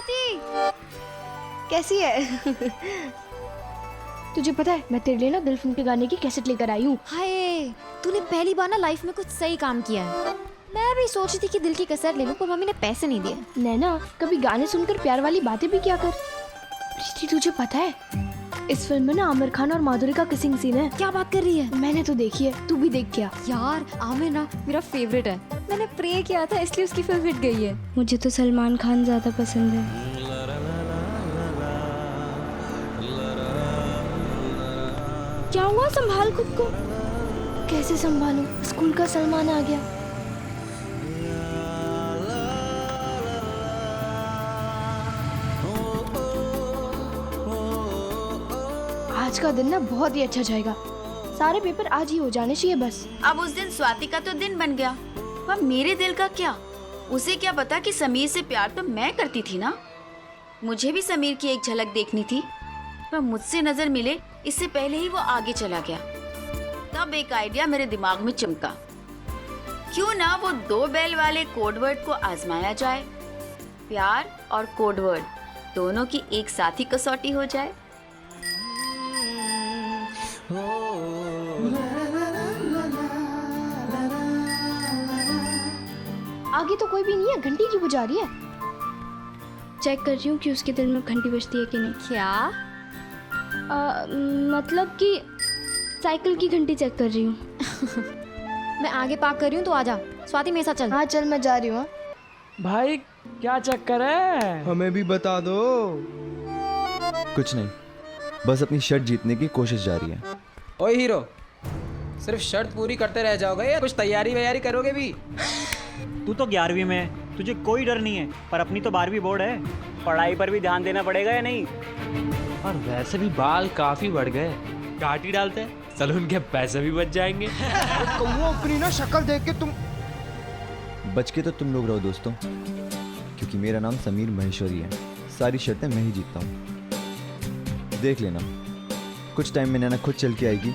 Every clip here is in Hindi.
स्वाति कैसी है? तुझे पता है मैं तेरे लिए ना दिल फिल्म के गाने की कैसेट लेकर आई हूँ। हाय, तूने पहली बार ना लाइफ में कुछ सही काम किया है। मैं भी सोच रही थी कि दिल की कैसेट ले लूं, पर मम्मी ने पैसे नहीं दिए। नैना, कभी गाने सुनकर प्यार वाली बातें भी क्या कर। प्रीति तुझे पता है इस फिल्म में ना आमिर खान और माधुरी का किसिंग सीन है। क्या बात कर रही है? मैंने तो देखी है, तू भी देख क्या। यार आमिर ना मेरा फेवरेट है। मैंने प्रे किया था इसलिए उसकी फिल्म हिट गई है। मुझे तो सलमान खान ज्यादा पसंद है। क्या हुआ? संभाल खुद को। कैसे संभालूं? स्कूल का सलमान आ गया। आज का दिन ना बहुत ही अच्छा जाएगा। सारे पेपर आज ही हो जाने चाहिए बस। अब उस दिन स्वाति का तो दिन बन गया, पर मेरे दिल का क्या? उसे क्या पता कि समीर से प्यार तो मैं करती थी ना। मुझे भी समीर की एक झलक देखनी थी, पर मुझसे नजर मिले इससे पहले ही वो आगे चला गया। तब एक आइडिया मेरे दिमाग में चमका, क्यों ना वो 2 बैल वाले कोडवर्ड को आजमाया जाए। प्यार और कोडवर्ड दोनों की एक साथ ही कसौटी हो जाए। आगे तो कोई भी नहीं है, घंटी क्यों बजा रही है? चेक कर रही हूँ कि उसके दिल में घंटी बजती है कि नहीं। क्या? मतलब कि साइकिल की घंटी चेक कर रही हूँ। मैं आगे पार्क कर रही हूँ, तो आजा। स्वाति मेरे साथ चल। हाँ चल, मैं जा रही हूँ। भाई क्या चक्कर है? हमें भी बता दो। कुछ नहीं, बस अपनी शर्ट जीतने की कोशिश जारी है। ओए हीरो, सिर्फ शर्त पूरी करते रह जाओगे या कुछ तैयारी वैयारी करोगे भी? तू तो 11वीं में है, तुझे कोई डर नहीं है, पर अपनी तो 12वीं बोर्ड है। पढ़ाई पर भी ध्यान देना पड़ेगा या नहीं? और वैसे भी बाल काफी बढ़ गए, काट ही डालते हैं, सलून के पैसे भी बच जाएंगे। कौवा, अपनी ना शक्ल देख के तुम बच के तो तुम लोग रहो दोस्तों, क्योंकि मेरा नाम समीर महेश्वरी है। सारी शर्तें मैं ही जीतता हूँ। देख लेना, कुछ टाइम में नैना खुद चल के आएगी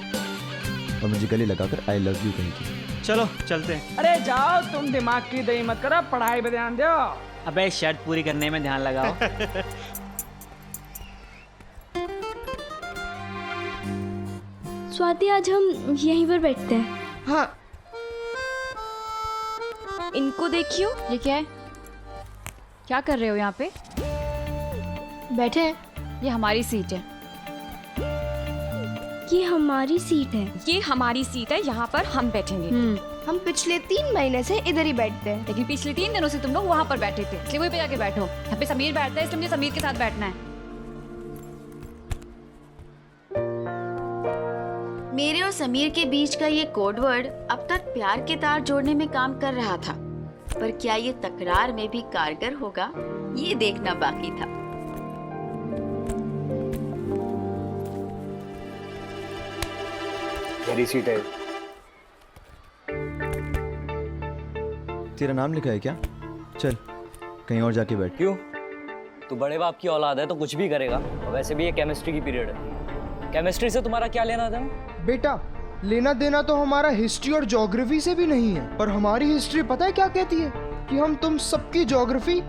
और मुझे गले लगाकर आई लव यू कहेगी। चलो चलते हैं। अरे जाओ, तुम दिमाग की दही मत करो, पढ़ाई पे ध्यान दो। अबे शर्ट पूरी करने में ध्यान लगाओ। स्वाति, आज हम यहीं पर बैठते हैं। हाँ, इनको देखियो। ये क्या है? क्या कर रहे हो यहाँ पे? बैठे हैं। ये हमारी सीट है। ये हमारी सीट है। ये हमारी सीट है, यहाँ पर हम बैठेंगे। हम पिछले 3 महीने से इधर ही बैठते हैं। लेकिन पिछले 3 दिनों से तुम लोग वहाँ पर बैठे थे, इसलिए वहीं पे जाके बैठो। यहाँ पे समीर बैठता है, इसलिए मुझे समीर के साथ बैठना है। मेरे और समीर के बीच का ये कोडवर्ड अब तक प्यार के तार जोड़ने में काम कर रहा था, पर क्या ये तकरार में भी कारगर होगा, ये देखना बाकी था। मेरी सीट है। तेरा नाम लिखा है क्या? चल कहीं और जाके बैठ। क्यों? तू बड़े बाप की औलाद है तो कुछ भी करेगा। और वैसे भी ये केमिस्ट्री की पीरियड है, केमिस्ट्री से तुम्हारा क्या लेना देना? बेटा, लेना देना तो हमारा हिस्ट्री और ज्योग्राफी से भी नहीं है, पर हमारी हिस्ट्री पता है क्या कहती है? कि हम तुम सबकी ज्योग्राफी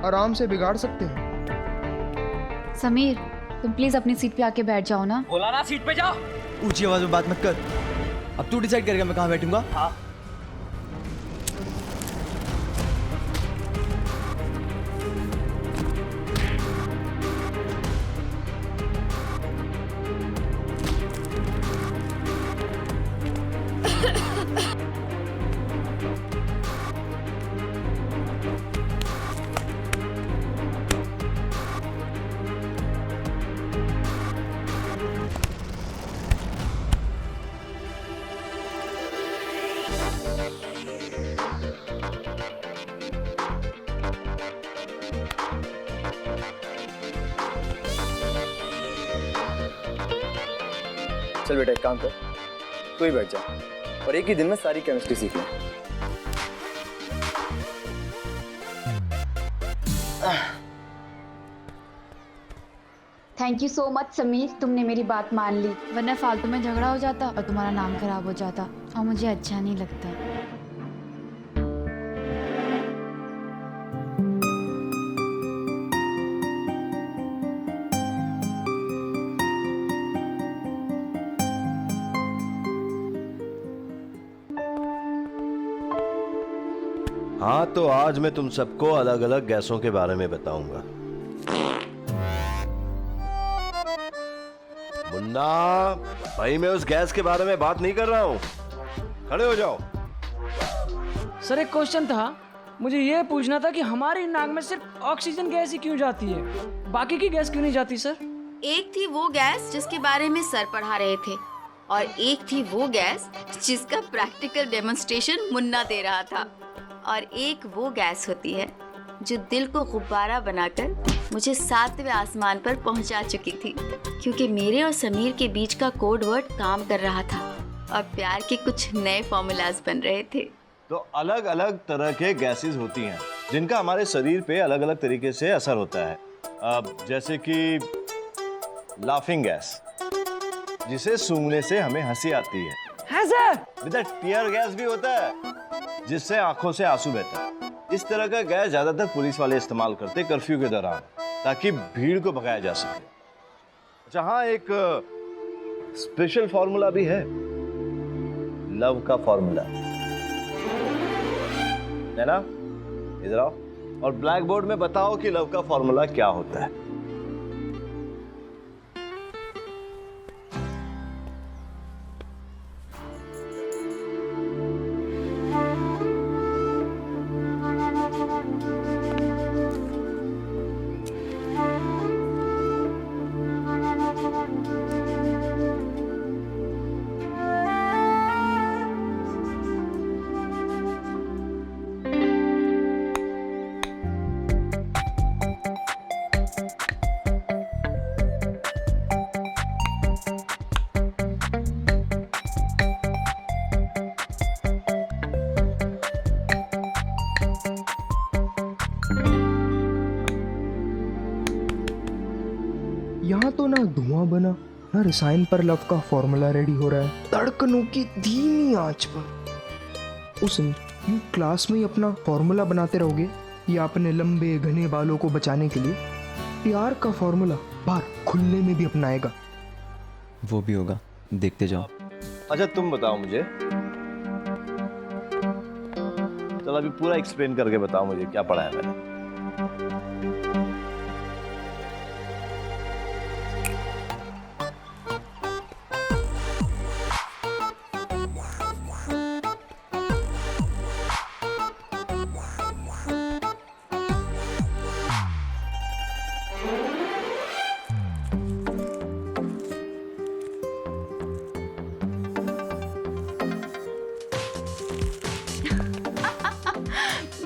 आराम से बिगाड़ सकते हैं। समीर, तुम प्लीज अपनी सीट पे आके बैठ जाओ ना। बोला ना सीट पे जाओ। ऊंची आवाज में बात मत कर। अब तू डिसाइड करेगा मैं कहाँ बैठूंगा। हाँ। चल बेटा, एक काम कर, तू ही बैठ जा और एक ही दिन में सारी केमिस्ट्री सीख ले। Thank you so much Sameer, तुमने मेरी बात मान ली, वरना फालतू में झगड़ा हो जाता और तुम्हारा नाम खराब हो जाता, और मुझे अच्छा नहीं लगता। हाँ, तो आज मैं तुम सबको अलग अलग गैसों के बारे में बताऊंगा। मुन्ना भाई, मैं उस गैस के बारे में बात नहीं कर रहा हूँ। खड़े हो जाओ। सर एक क्वेश्चन था, मुझे ये पूछना था कि हमारी नाक में सिर्फ ऑक्सीजन गैस ही क्यों जाती है, बाकी की गैस क्यों नहीं जाती सर? एक थी वो गैस जिसके बारे में सर पढ़ा रहे थे, और एक थी वो गैस जिसका प्रैक्टिकल डेमोन्स्ट्रेशन मुन्ना दे रहा था, और एक वो गैस होती है जो दिल को गुब्बारा बनाकर मुझे 7वें आसमान पर पहुंचा चुकी थी, क्योंकि मेरे और समीर के बीच का कोड वर्ड काम कर रहा था और प्यार के कुछ नए फॉर्मूलाज बन रहे थे। तो अलग अलग तरह के गैसेस होती हैं जिनका हमारे शरीर पे अलग अलग तरीके से असर होता है। जैसे कि लाफिंग गैस, जिसे सूंघने से हमें हंसी आती है। हाँ सर। बेटा टीयर गैस भी होता है, जिससे आंखों से आंसू बहता है। इस तरह का गैस ज्यादातर पुलिस वाले इस्तेमाल करते कर्फ्यू के दौरान, ताकि भीड़ को भगाया जा सके। अच्छा हाँ, एक स्पेशल फॉर्मूला भी है, लव का फॉर्मूला। नैना इधर आओ और ब्लैक बोर्ड में बताओ कि लव का फॉर्मूला क्या होता है। यहाँ तो ना धुआं बना, ना रसायन पर लव का फॉर्मूला रेडी हो रहा है, धड़कनों की धीमी आंच पर। उसमें यूं क्लास में ही अपना फॉर्मूला बनाते रहोगे या अपने लंबे घने बालों को बचाने के लिए प्यार का फॉर्मूला बाहर खुलने में भी अपनाएगा? वो भी होगा, देखते जाओ। अच्छा तुम बताओ मुझे, चलो अभी पूरा एक्सप्लेन करके बताओ मुझे क्या पढ़ा है मैंने।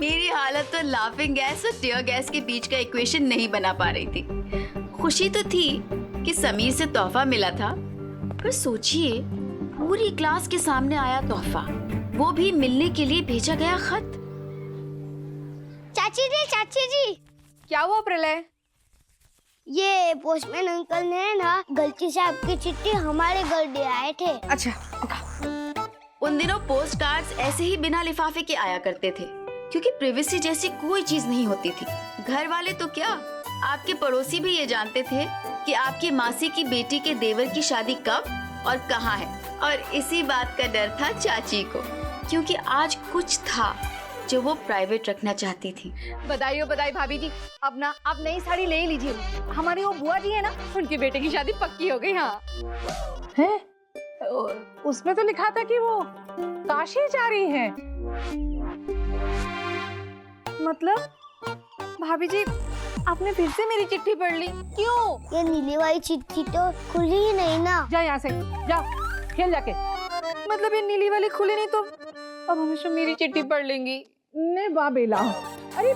मेरी हालत तो लाफिंग गैस और टीयर गैस के बीच का इक्वेशन नहीं बना पा रही थी। खुशी तो थी कि समीर से तोहफा मिला था, पर सोचिए पूरी क्लास के सामने आया तोहफा, वो भी मिलने के लिए भेजा गया खत। चाची जी क्या हुआ प्रलय? ये पोस्टमैन अंकल ने ना गलती से आपकी चिट्ठी हमारे घर दे आए थे। अच्छा, उन दिनों पोस्ट कार्ड्स ऐसे ही बिना लिफाफे के आया करते थे, क्योंकि प्रिवेसी जैसी कोई चीज नहीं होती थी। घर वाले तो क्या, आपके पड़ोसी भी ये जानते थे कि आपकी मासी की बेटी के देवर की शादी कब और कहाँ है, और इसी बात का डर था चाची को, क्योंकि आज कुछ था जो वो प्राइवेट रखना चाहती थी। बधाई हो बधाई भाभी जी, अब ना आप नई साड़ी ले ही लीजिए। हमारी वो बुआ जी है ना, उनके बेटे की शादी पक्की हो गई। हाँ है? उसमें तो लिखा था कि वो काशी जा रही हैं। मतलब भाभी जी आपने फिर से मेरी चिट्ठी पढ़ ली? क्यों? ये नीली वाली चिट्ठी तो खुली ही नहीं ना। जा यहाँ से, जा खेल जाके। मतलब ये नीली वाली खुली नहीं तो अब हमेशा मेरी चिट्ठी पढ़ लेंगी? ने बाबेला, अरे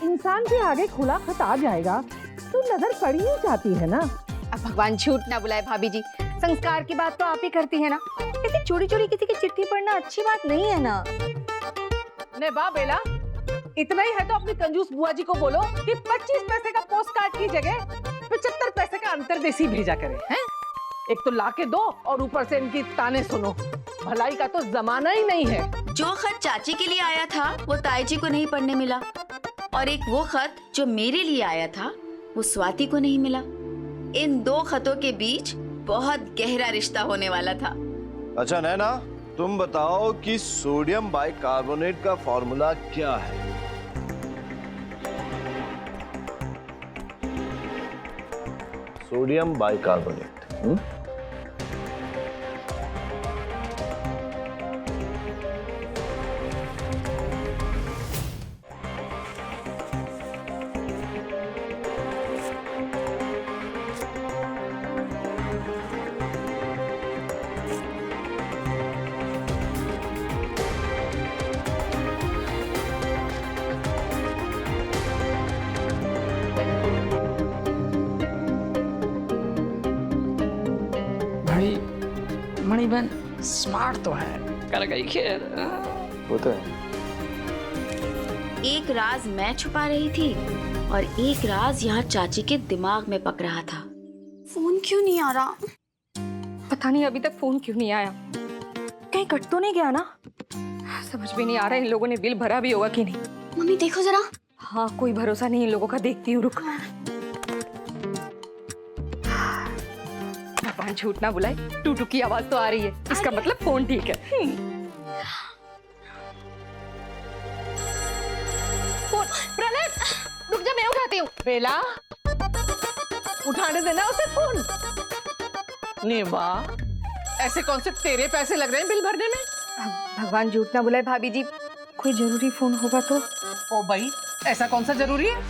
इंसान के आगे खुला खत आ जाएगा तो नजर पड़ ही जाती है ना। अब भगवान झूठ ना बुलाए भाभी जी, संस्कार की बात तो आप ही करती है ना। ऐसे चोरी चोरी किसी की चिट्ठी पढ़ना अच्छी बात नहीं है ना। ने बाबेला, इतना ही है तो अपनी कंजूस बुआ जी को बोलो कि 25 पैसे का पोस्ट कार्ड की जगह 75 पैसे का अंतरदेशी भेजा करे। हैं? एक तो लाके दो और ऊपर से इनकी ताने सुनो। भलाई का तो जमाना ही नहीं है। जो खत चाची के लिए आया था वो ताई जी को नहीं पढ़ने मिला, और एक वो खत जो मेरे लिए आया था वो स्वाति को नहीं मिला। इन दो खतों के बीच बहुत गहरा रिश्ता होने वाला था। अच्छा नैना, तुम बताओ कि सोडियम बाइकार्बोनेट का फॉर्मूला क्या है? Sodium bicarbonate. भाई मणि बहन स्मार्ट तो है, कर गई खेल। वो तो है। एक राज मैं छुपा रही थी और एक राज यहाँ चाची के दिमाग में पक रहा था। फोन क्यों नहीं आ रहा? पता नहीं अभी तक फोन क्यों नहीं आया। कहीं कट तो नहीं गया ना? समझ में नहीं आ रहा इन लोगों ने बिल भरा भी होगा कि नहीं। मम्मी देखो जरा। हाँ कोई भरोसा नहीं इन लोगों का, देखती हूँ, रुक। भगवान झूठ ना बुलाए, टूटू की आवाज तो आ रही है, इसका मतलब फोन ठीक है। फोन प्रणय, रुक जा मैं उठाती हूँ। बेला, उठाने देना उसे फोन। नेवा, ऐसे कौन से तेरे पैसे लग रहे हैं बिल भरने में? भगवान झूठ ना बुलाए भाभी जी, कोई जरूरी फोन होगा तो। ओ भाई, ऐसा कौन सा जरूरी है?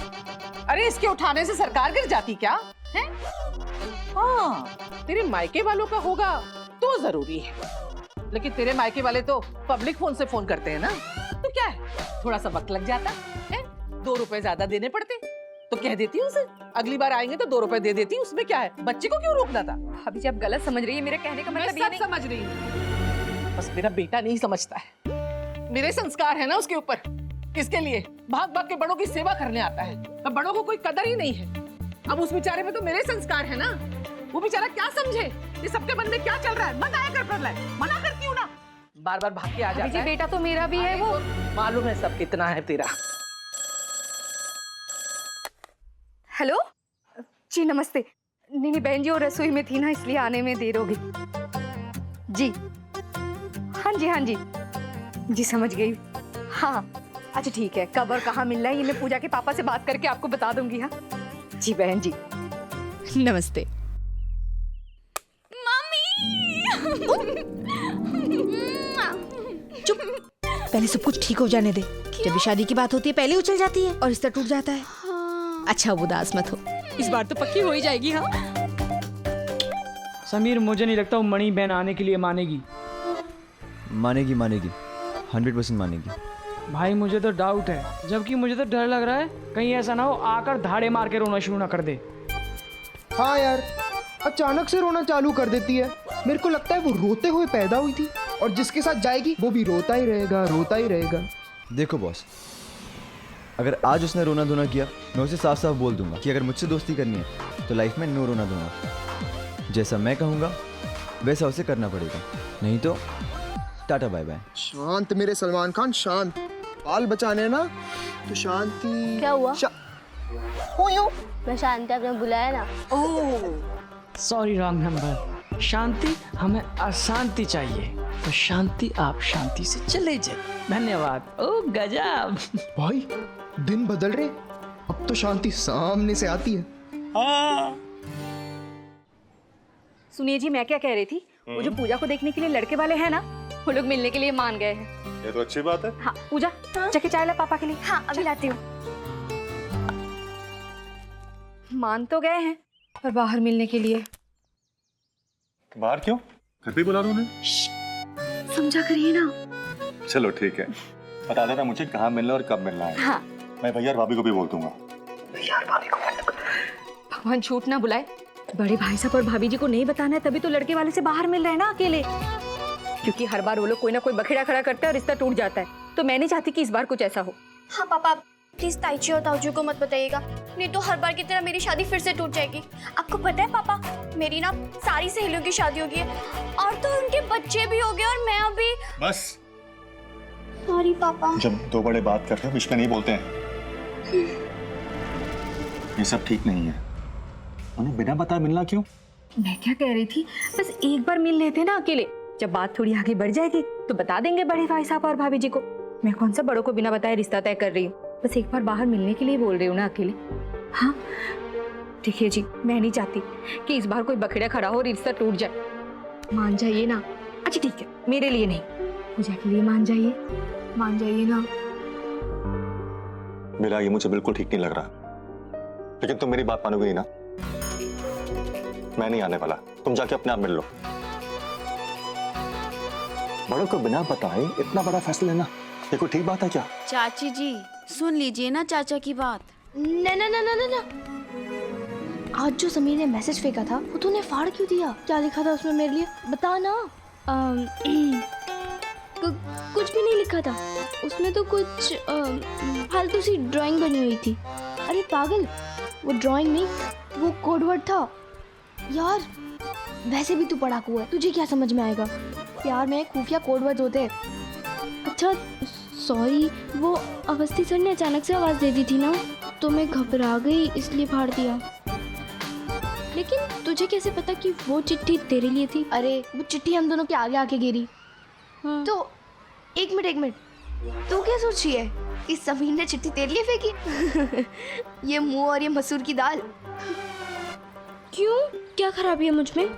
अरे इसके उठाने से सरकार गिर जाती क्या है? हाँ, तेरे मायके वालों का होगा तो जरूरी है, लेकिन तेरे मायके वाले तो पब्लिक फोन से फोन करते हैं ना, तो क्या है, थोड़ा सा वक्त लग जाता है, 2 रुपए ज्यादा देने पड़ते, तो कह देती हूँ उसे अगली बार आएंगे तो 2 रुपए दे देती हूँ, उसमें क्या है, बच्चे को क्यों रोकना था? भाभी जी आप गलत समझ रही है, मेरे कहने का मतलब ये नहीं। समझ रही हूँ, बस मेरा बेटा नहीं समझता है। मेरे संस्कार है ना उसके ऊपर, किसके लिए भाग भाग के बड़ों की सेवा करने आता है, अब बड़ों को कोई कदर ही नहीं है। अब उस बेचारे में तो मेरे संस्कार है ना, वो बेचारा क्या समझे ये सबके मन में क्या चल रहा है। मत आया कर प्रलय, मना करती हूँ ना, बार बार भाग के आ जाता है। बेटा तो मेरा भी है, वो मालूम है सब कितना है तेरा। हेलो जी नमस्ते। नहीं बहन जी वो रसोई में थी ना, इसलिए आने में देर होगी जी। हाँ जी जी समझ गई। हाँ अच्छा ठीक है, कब और कहाँ मिलना है ये मैं पूजा के पापा से बात करके आपको बता दूंगी। हाँ जी बहन जी नमस्ते। चुप, पहले सब कुछ ठीक हो जाने दे। जब भी शादी की बात होती है पहले उछल जाती है और रिश्ता टूट जाता है। हाँ। अच्छा अब उदास मत हो, इस बार तो पक्की हो ही जाएगी। हाँ समीर मुझे नहीं लगता वो मणि बहन आने के लिए मानेगी। मानेगी 100% मानेगी। भाई मुझे तो डाउट है, जबकि मुझे तो डर लग रहा है कहीं ऐसा ना हो आकर धाड़े मार के रोना शुरू ना कर दे। हाँ यार, अचानक से रोना चालू कर देती है। मेरे को लगता है वो रोते हुए पैदा हुई थी और जिसके साथ जाएगी वो भी रोता ही रहेगा। देखो बॉस, अगर आज उसने रोना धोना किया मैं उसे साफ साफ बोल दूंगा कि अगर मुझसे दोस्ती करनी है तो लाइफ में नो रोना धोना। जैसा मैं कहूँगा वैसा उसे करना पड़ेगा, नहीं तो टाटा बाय बाय। शांत मेरे सलमान खान, शांत। बाल बचाने ना तो शांति। क्या हुआ? मैं शांति आपने बुलाया ना। Oh sorry wrong number. शांति हमें अशांति चाहिए, तो शांति आप शांति से चले जाए। धन्यवाद। ओ गजब भाई, दिन बदल रहे, अब तो शांति सामने से आती है। सुनिए जी मैं क्या कह रही थी, वो जो पूजा को देखने के लिए लड़के वाले हैं ना, वो लोग मिलने के लिए मान गए हैं। ये तो अच्छी बात है। हाँ पूजा जाके चाय ला पापा के लिए। हाँ अभी लाती हूँ। मान तो गए हैं पर बाहर मिलने के लिए। बाहर क्यों? घर पे बुला लो उन्हें। समझा करिए ना। चलो ठीक है, बता देना मुझे कहाँ मिलना और कब मिलना है। हाँ मैं भैया और भाभी को भी बोल दूंगा। भगवान झूठ ना बुलाए, बड़े भाई साहब और भाभी जी को नहीं बताना है, तभी तो लड़के वाले से बाहर मिल रहे हैं ना अकेले। क्योंकि हर बार वो लोग कोई ना कोई बखेड़ा खड़ा करता है और रिश्ता टूट जाता है, तो मैं नहीं चाहती कि इस बार कुछ ऐसा हो। हाँ पापा प्लीज ताईची और ताऊजी को मत बताइएगा, नहीं तो हर बार की तरह मेरी शादी फिर से टूट जाएगी। आपको पता है पापा, मेरी ना सारी सहेलियों की शादी हो गई है और तो उनके बच्चे भी हो गए और मैं अभी। बस सॉरी पापा। जब 2 बड़े बात करते हैं बीच में नहीं बोलते हैं। ये सब ठीक नहीं है। उन्हें बिना बताए मिलना क्यों? मैं क्या कह रही थी, बस एक बार मिल लेते ना अकेले, जब बात थोड़ी आगे बढ़ जाएगी तो बता देंगे बड़े भाई साहब और भाभी जी को। मैं कौन सा बड़ों को बिना बताए रिश्ता तय कर रही हूँ, बस एक बार बाहर मिलने के लिए बोल रही हूँ ना अकेले। हाँ देखिए जी, मैं नहीं चाहती कि इस बार कोई बखेड़ा खड़ा हो और रिश्ता टूट जाए। मान जाइए ना। अच्छा ठीक है, मेरे लिए नहीं, पूजा के लिए मान जाइए ना। मेरा ये मुझे बिल्कुल ठीक नहीं लग रहा, लेकिन तुम मेरी बात मानोगी ना? मैं नहीं आने वाला, तुम जाके अपने आप मिल लो। बड़ों को बिना बताए इतना बड़ा फैसला लेना, ये कोई ठीक बात है क्या? चाची जी सुन लीजिए ना चाचा की बात। ना ना ना ना ना ना, आज जो समीर ने मैसेज फेंका था वो तूने फाड़ क्यों दिया? क्या लिखा था उसमें मेरे लिए, बता ना। कुछ भी नहीं लिखा था उसमें, तो कुछ फालतू सी ड्राइंग बनी हुई थी। अरे पागल, वो ड्राइंग नहीं, वो कोड वर्ड था यार। वैसे भी तू पढ़ाकू है, तुझे क्या समझ में आएगा? प्यार में खुफिया कोड वर्ड होते हैं। अच्छा सॉरी, वो अवस्थी सर ने अचानक से आवाज़ दे दी थी ना, तो मैं घबरा गई इसलिए फाड़ दिया। लेकिन तुझे कैसे पता कि वो चिट्ठी तेरे लिए थी? अरे वो चिट्ठी हम दोनों के आगे आके गिरी। हाँ। तो एक मिनट, तू क्या सोच रही है कि समीर ने चिट्ठी तेरे लिए फेंकी? ये मुंह और ये मसूर की दाल। क्यों, क्या खराबी है मुझ में?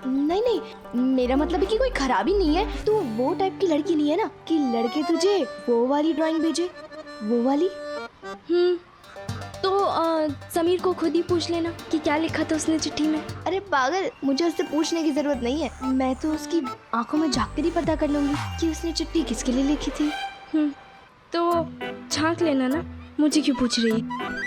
नहीं, मेरा मतलब है कि कोई खराबी नहीं है। तू वो टाइप की लड़की नहीं है ना कि लड़के तुझे वो वाली ड्राइंग भेजे, वो वाली। तो समीर को खुद ही पूछ लेना कि क्या लिखा था उसने चिट्ठी में। अरे पागल, मुझे उससे पूछने की जरूरत नहीं है, मैं तो उसकी आंखों में झांक कर ही पता कर लूंगी कि उसने चिट्ठी किसके लिए लिखी थी। तो झांक लेना ना, मुझे क्यों पूछ रही है?